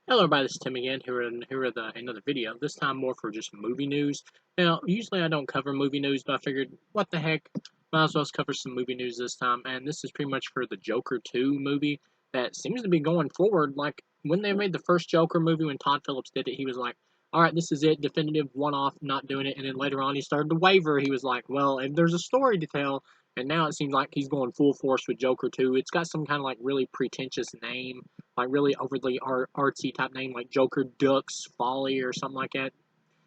Hello everybody, this is Tim again, here with another video, this time more for just movie news. Now, usually I don't cover movie news, but I figured, what the heck, might as well cover some movie news this time, and this is pretty much for the Joker 2 movie that seems to be going forward. Like, when they made the first Joker movie, when Todd Phillips did it, he was like, alright, this is it, definitive, one-off, not doing it, and then later on he started to waver. He was like, well, if there's a story to tell, and now it seems like he's going full force with Joker 2. It's got some kind of like really pretentious name, like really overly artsy type name, like Joker Ducks Folly or something like that.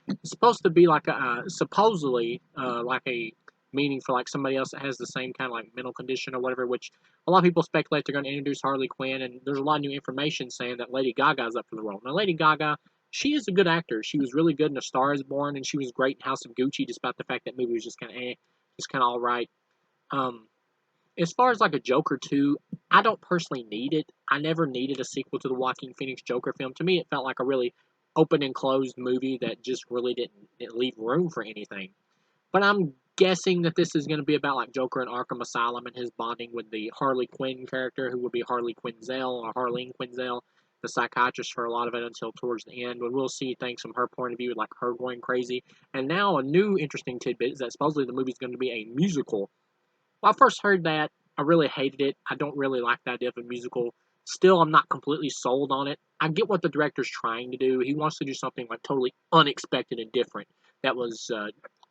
It's supposed to be like supposedly like a meaning for like somebody else that has the same kind of like mental condition or whatever. Which a lot of people speculate they're going to introduce Harley Quinn, and there's a lot of new information saying that Lady Gaga is up for the role. Now, Lady Gaga, she is a good actor. She was really good in A Star Is Born, and she was great in House of Gucci, despite the fact that movie was just kind of just kind of all right. Um, as far as like a Joker 2, I don't personally need it. I never needed a sequel to the Joaquin Phoenix Joker film. To me, it felt like a really open and closed movie that just really didn't leave room for anything. But I'm guessing that this is going to be about like Joker in Arkham Asylum and his bonding with the Harley Quinn character, who will be Harley Quinzel or Harleen Quinzel, the psychiatrist for a lot of it until towards the end, when we'll see things from her point of view, like her going crazy. And now a new interesting tidbit is that supposedly the movie is going to be a musical. When I first heard that, I really hated it. I don't really like the idea of a musical. Still, I'm not completely sold on it. I get what the director's trying to do. He wants to do something like totally unexpected and different. That was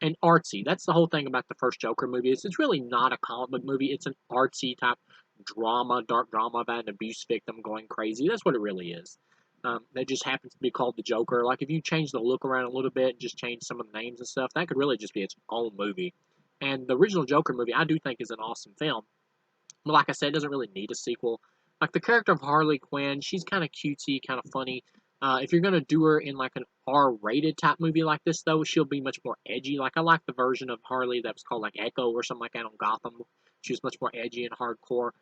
and artsy. That's the whole thing about the first Joker movie. It's really not a comic book movie. It's an artsy type drama, dark drama about an abuse victim going crazy. That's what it really is. That just happens to be called the Joker. Like if you change the look around a little bit and just change some of the names and stuff, that could really just be its own movie. And the original Joker movie, I do think, is an awesome film. But like I said, it doesn't really need a sequel. Like the character of Harley Quinn, she's kind of cutesy, kind of funny. If you're gonna do her in like an R-rated type movie like this, though, she'll be much more edgy. Like I like the version of Harley that was called like Echo or something like that on Gotham. She was much more edgy and hardcore.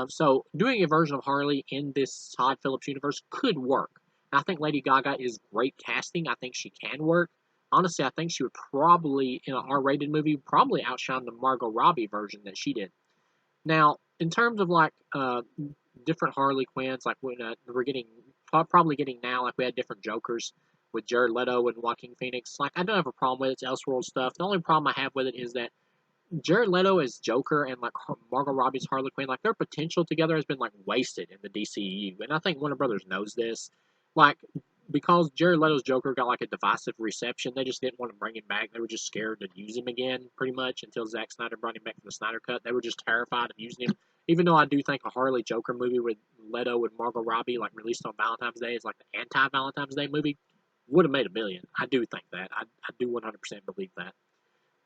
So doing a version of Harley in this Todd Phillips universe could work. And I think Lady Gaga is great casting. I think she can work. Honestly, I think she would probably in an R-rated movie probably outshine the Margot Robbie version that she did. Now, in terms of like different Harley Quinns, like when we're getting probably getting now, like we had different Jokers with Jared Leto and Joaquin Phoenix. Like I don't have a problem with it. It's Elseworld stuff. The only problem I have with it is that Jared Leto as Joker and like Margot Robbie's Harley Quinn, like their potential together has been like wasted in the DCU, and I think Warner Brothers knows this. Like because Jared Leto's Joker got like a divisive reception, they just didn't want to bring him back. They were just scared to use him again, pretty much until Zack Snyder brought him back from the Snyder Cut. They were just terrified of using him. Even though I do think a Harley Joker movie with Leto and Margot Robbie, like released on Valentine's Day, is like the anti-Valentine's Day movie, would have made a billion. I do think that. I do 100% believe that.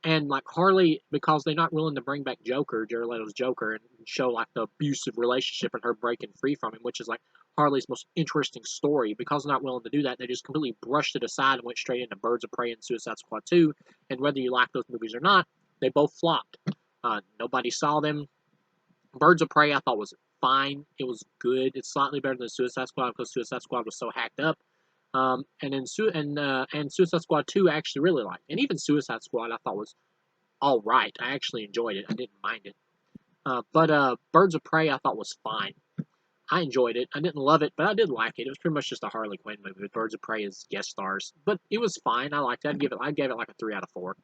And like Harley, because they're not willing to bring back Joker, Jared Leto's Joker, and show like the abusive relationship and her breaking free from him, which is like Harley's most interesting story. Because they're not willing to do that, they just completely brushed it aside and went straight into Birds of Prey and Suicide Squad 2. And whether you like those movies or not, they both flopped. Nobody saw them. Birds of Prey I thought was fine. It was good. It's slightly better than Suicide Squad because Suicide Squad was so hacked up. And Suicide Squad 2 I actually really liked. And even Suicide Squad I thought was all right. I actually enjoyed it. I didn't mind it. But Birds of Prey I thought was fine. I enjoyed it. I didn't love it, but I did like it. It was pretty much just a Harley Quinn movie with Birds of Prey as guest stars, but it was fine. I liked it. I gave it like a 3 out of 4.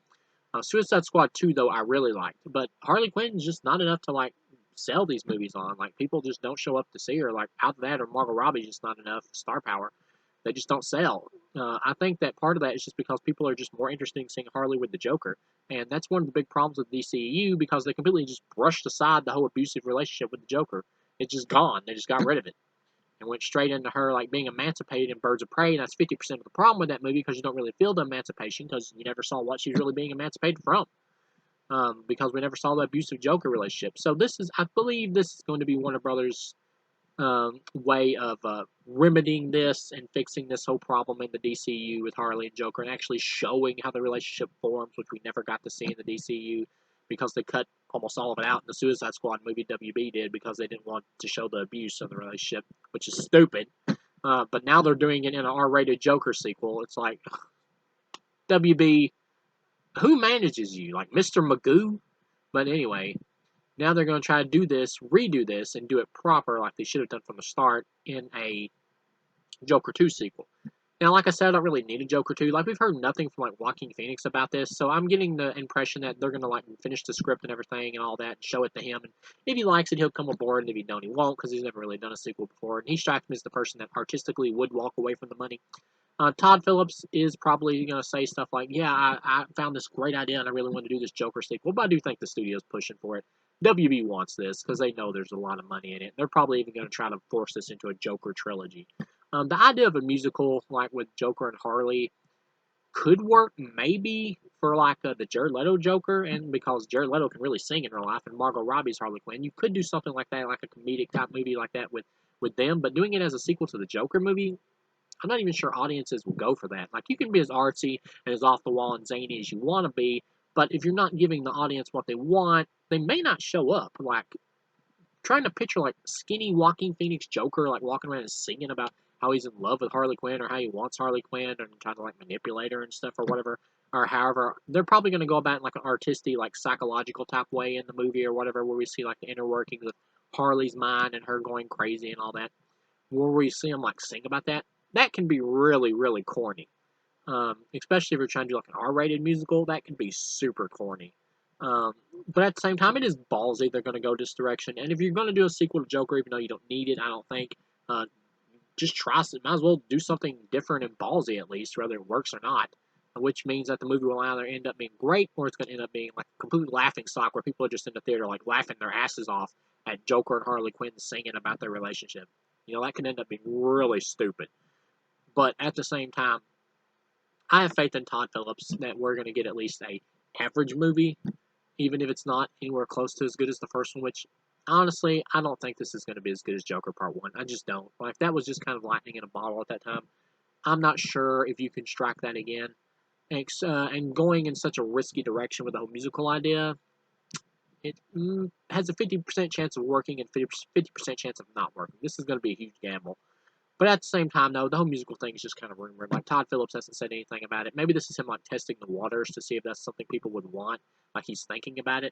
Suicide Squad 2 though I really liked, but Harley Quinn is just not enough to like sell these movies on. Like people just don't show up to see her. Like out of that or Margot Robbie's just not enough star power. They just don't sell. I think that part of that is just because people are just more interested in seeing Harley with the Joker, and that's one of the big problems with DCEU because they completely just brushed aside the whole abusive relationship with the Joker. It's just gone. They just got rid of it and went straight into her like being emancipated in Birds of Prey. And that's 50% of the problem with that movie because you don't really feel the emancipation because you never saw what she was really being emancipated from. Because we never saw the abusive Joker relationship. So this is, I believe, this is going to be Warner Brothers' way of remedying this and fixing this whole problem in the DCU with Harley and Joker, and actually showing how the relationship forms, which we never got to see in the DCU because they cut almost all of it out in the Suicide Squad movie. WB did because they didn't want to show the abuse of the relationship, which is stupid. But now they're doing it in an R-rated Joker sequel. It's like WB, who manages you? Like Mr. Magoo? But anyway, now they're going to try to redo this, and do it proper like they should have done from the start in a Joker 2 sequel. Now, like I said, I don't really need a Joker 2. Like, we've heard nothing from, like, Joaquin Phoenix about this, so I'm getting the impression that they're gonna, like, finish the script and everything and all that and show it to him, and if he likes it, he'll come aboard, and if he don't, he won't, because he's never really done a sequel before, and he strikes me as the person that artistically would walk away from the money. Todd Phillips is probably going to say stuff like, yeah, I found this great idea and I really want to do this Joker sequel, but I do think the studio's pushing for it. WB wants this because they know there's a lot of money in it. They're probably even going to try to force this into a Joker trilogy. The idea of a musical like with Joker and Harley could work maybe for like the Jared Leto Joker, and because Jared Leto can really sing in real life, and Margot Robbie's Harley Quinn, you could do something like that, like a comedic type movie like that with them. But doing it as a sequel to the Joker movie, I'm not even sure audiences will go for that. Like, you can be as artsy and as off the wall and zany as you want to be, but if you're not giving the audience what they want, they may not show up. Like, trying to picture like skinny Joaquin Phoenix Joker, like walking around and singing about how he's in love with Harley Quinn or how he wants Harley Quinn and trying to like manipulate her and stuff or whatever. Or however, they're probably going to go about it in like an artistic, like psychological type way in the movie or whatever, where we see like the inner workings of Harley's mind and her going crazy and all that. Where we see him like sing about that, that can be really, really corny. Especially if you're trying to do like an R-rated musical, that can be super corny. Um, but at the same time, it is ballsy. They're going to go this direction, and if you're going to do a sequel to Joker, even though you don't need it, I don't think. Uh, just try. Might as well do something different and ballsy at least, whether it works or not. Which means that the movie will either end up being great or it's going to end up being like a complete laughing stock where people are just in the theater like laughing their asses off at Joker and Harley Quinn singing about their relationship. That can end up being really stupid. But at the same time, I have faith in Todd Phillips that we're going to get at least a average movie, even if it's not anywhere close to as good as the first one. Which, honestly, I don't think this is going to be as good as Joker Part One. I just don't. Like, that was just kind of lightning in a bottle at that time. I'm not sure if you can strike that again. And going in such a risky direction with the whole musical idea, it has a 50% chance of working and 50% chance of not working. This is going to be a huge gamble. But at the same time, though, the whole musical thing is just kind of rumored. Like, Todd Phillips hasn't said anything about it. Maybe this is him, like, testing the waters to see if that's something people would want. Like, he's thinking about it.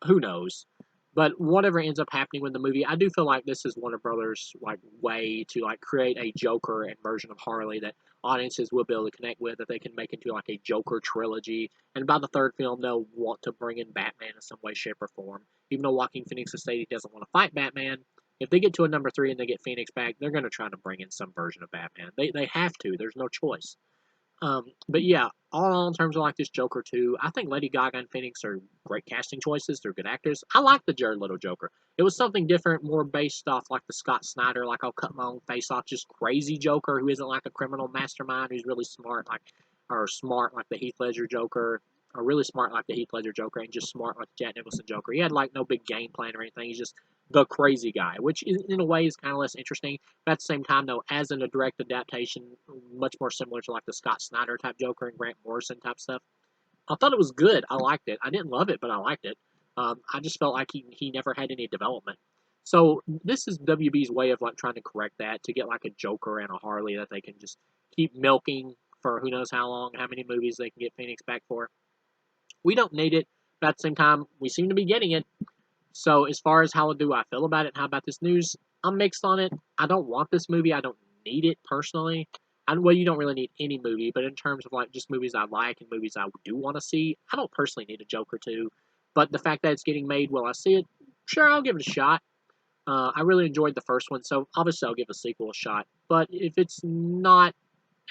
Who knows? But whatever ends up happening with the movie, I do feel like this is Warner Brothers' like way to like create a Joker and version of Harley that audiences will be able to connect with, that they can make into like a Joker trilogy. And by the third film, they'll want to bring in Batman in some way, shape, or form. Even though Joaquin Phoenix has stated he doesn't want to fight Batman, if they get to a number 3 and they get Phoenix back, they're going to try to bring in some version of Batman. They have to. There's no choice. But yeah, all in all, in terms of like this Joker 2, I think Lady Gaga and Phoenix are great casting choices. They're good actors. I like the Jared Leto Joker. It was something different, more based off like the Scott Snyder, like I'll cut my own face off, just crazy Joker who isn't like a criminal mastermind, who's really smart, or smart like the Heath Ledger Joker, or really smart like the Heath Ledger Joker, and just smart like the Jack Nicholson Joker. He had like no big game plan or anything. He's just the crazy guy, which in a way is kind of less interesting. But at the same time, though, as in a direct adaptation, much more similar to like the Scott Snyder type Joker and Grant Morrison type stuff, I thought it was good. I liked it. I didn't love it, but I liked it. I just felt like he never had any development. So this is WB's way of like trying to correct that, to get like a Joker and a Harley that they can just keep milking for who knows how long, how many movies they can get Phoenix back for. We don't need it, but at the same time, we seem to be getting it. So as far as how do I feel about it, how about this news, I'm mixed on it. I don't want this movie. I don't need it personally. Well, you don't really need any movie, but in terms of like just movies I like and movies I do want to see, I don't personally need a Joker 2. But the fact that it's getting made, will I see it? Sure, I'll give it a shot. I really enjoyed the first one, so obviously I'll give a sequel a shot. But if it's not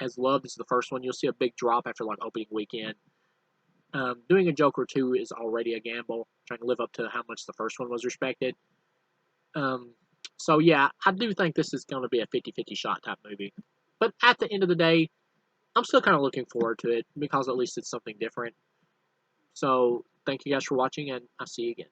as loved as the first one, you'll see a big drop after like opening weekend. Doing a Joker 2 is already a gamble, trying to live up to how much the first one was respected. Um, so, yeah, I do think this is going to be a 50-50 shot type movie. But at the end of the day, I'm still kind of looking forward to it because at least it's something different. So, thank you guys for watching, and I'll see you again.